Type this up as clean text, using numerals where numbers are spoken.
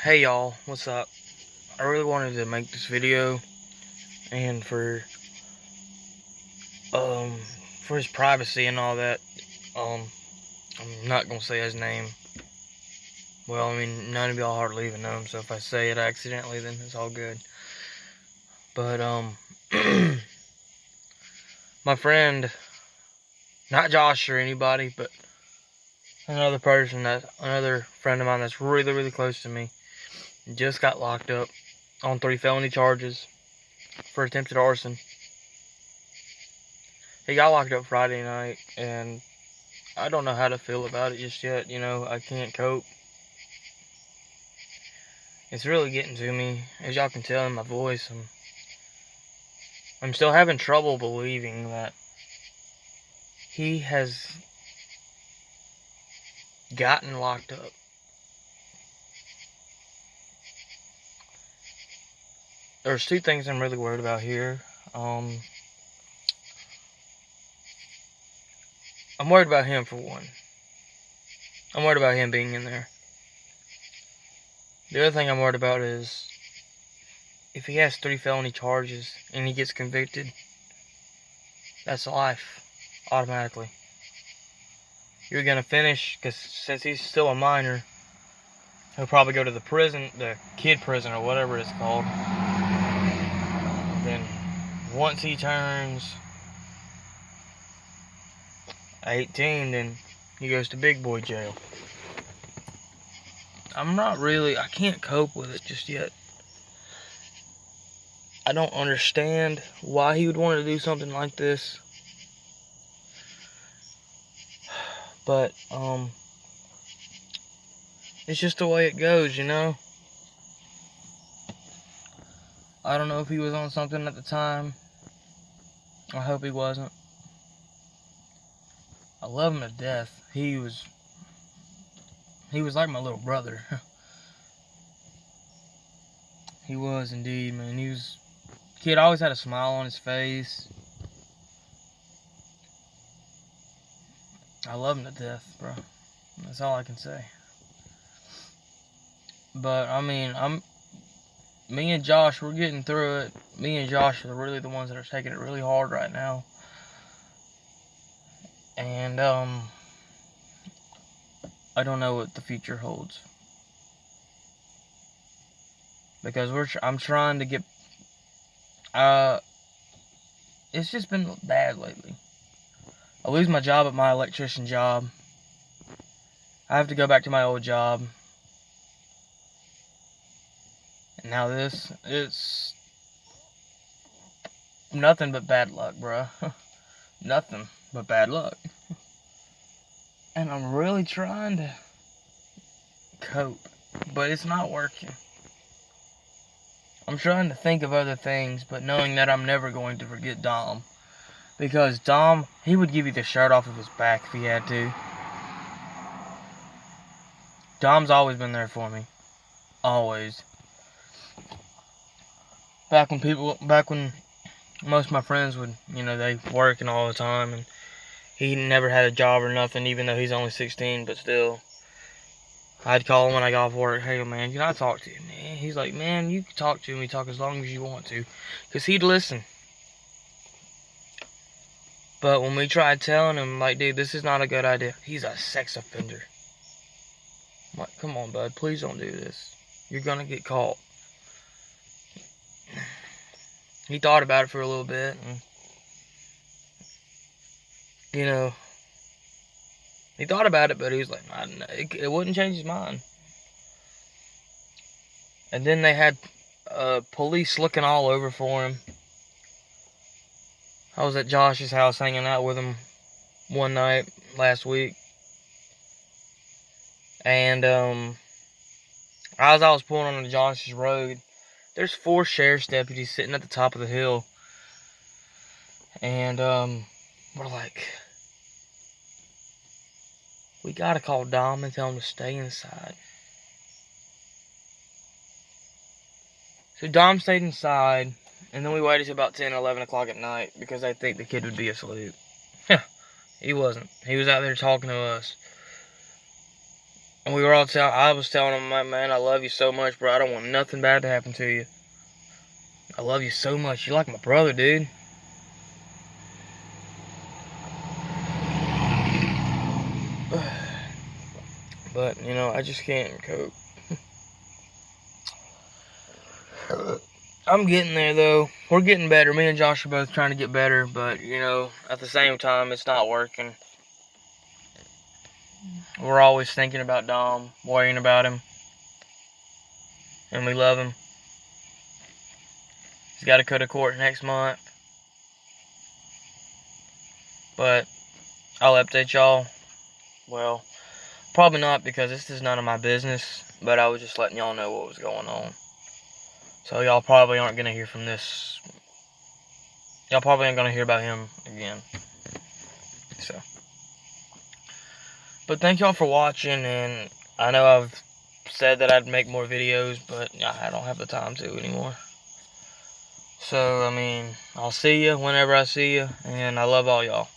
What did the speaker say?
Hey y'all, what's up? I really wanted to make this video, and um for his privacy and all that, I'm not gonna say his name. Well, I mean, none of y'all hardly even know him, so if I say it accidentally, then it's all good. But my friend, not Josh or anybody, but another friend of mine that's really close to me, just got locked up on 3 felony charges for attempted arson. He got locked up Friday night, and I don't know how to feel about it just yet. I can't cope. It's really getting to me. As y'all can tell in my voice, I'm still having trouble believing that he has gotten locked up. There's two things I'm really worried about here. I'm worried about him, for one. I'm worried about him being in there. The other thing I'm worried about is if he has 3 felony charges and he gets convicted, that's life, automatically. You're gonna finish, because since he's still a minor, he'll probably go to the prison, the kid prison or whatever it's called. Then once he turns 18, then he goes to big boy jail. I can't cope with it just yet. I don't understand why he would want to do something like this. But, it's just the way it goes, you know? I don't know if he was on something at the time. I hope he wasn't. I love him to death. He was like my little brother. He was indeed, man. Kid always had a smile on his face. I love him to death, bro. That's all I can say. But, I mean, me and Josh, we're getting through it. Me and Josh are really the ones that are taking it really hard right now. And, I don't know what the future holds. Because I'm trying to get, it's just been bad lately. I lose my job at my electrician job. I have to go back to my old job. And now it's nothing but bad luck, bruh. Nothing but bad luck. And I'm really trying to cope, but it's not working. I'm trying to think of other things, but knowing that I'm never going to forget Dom. Because Dom, he would give you the shirt off of his back if he had to. Dom's always been there for me. Always. Back when most of my friends would, they working all the time, and he never had a job or nothing, even though he's only 16, but still. I'd call him when I got off work. Hey, man, can I talk to you, man? He's like, man, you can talk to me, talk as long as you want to. Because he'd listen. But when we tried telling him, like, dude, this is not a good idea. He's a sex offender. I'm like, come on, bud, please don't do this. You're going to get caught. He thought about it for a little bit, and, he thought about it, but he was like, it wouldn't change his mind. And then they had police looking all over for him. I was at Josh's house hanging out with him one night last week. And as I was pulling onto Josh's road, there's 4 sheriff's deputies sitting at the top of the hill. And we're like, we gotta call Dom and tell him to stay inside. So Dom stayed inside, and then we waited till about 10, 11 o'clock at night because I think the kid would be asleep. He wasn't. He was out there talking to us. And we were all I was telling him, man, I love you so much, bro. I don't want nothing bad to happen to you. I love you so much. You're like my brother, dude. But, you know, I just can't cope. I'm getting there, though. We're getting better. Me and Josh are both trying to get better, but, you know, at the same time, it's not working. We're always thinking about Dom, worrying about him, and we love him. He's got to go to court next month. But I'll update y'all. Well, probably not, because this is none of my business, but I was just letting y'all know what was going on. So y'all probably aren't going to hear from this. Y'all probably aren't going to hear about him again. So. But thank y'all for watching, and I know I've said that I'd make more videos, but I don't have the time to anymore. So, I mean, I'll see you whenever I see you, and I love all y'all.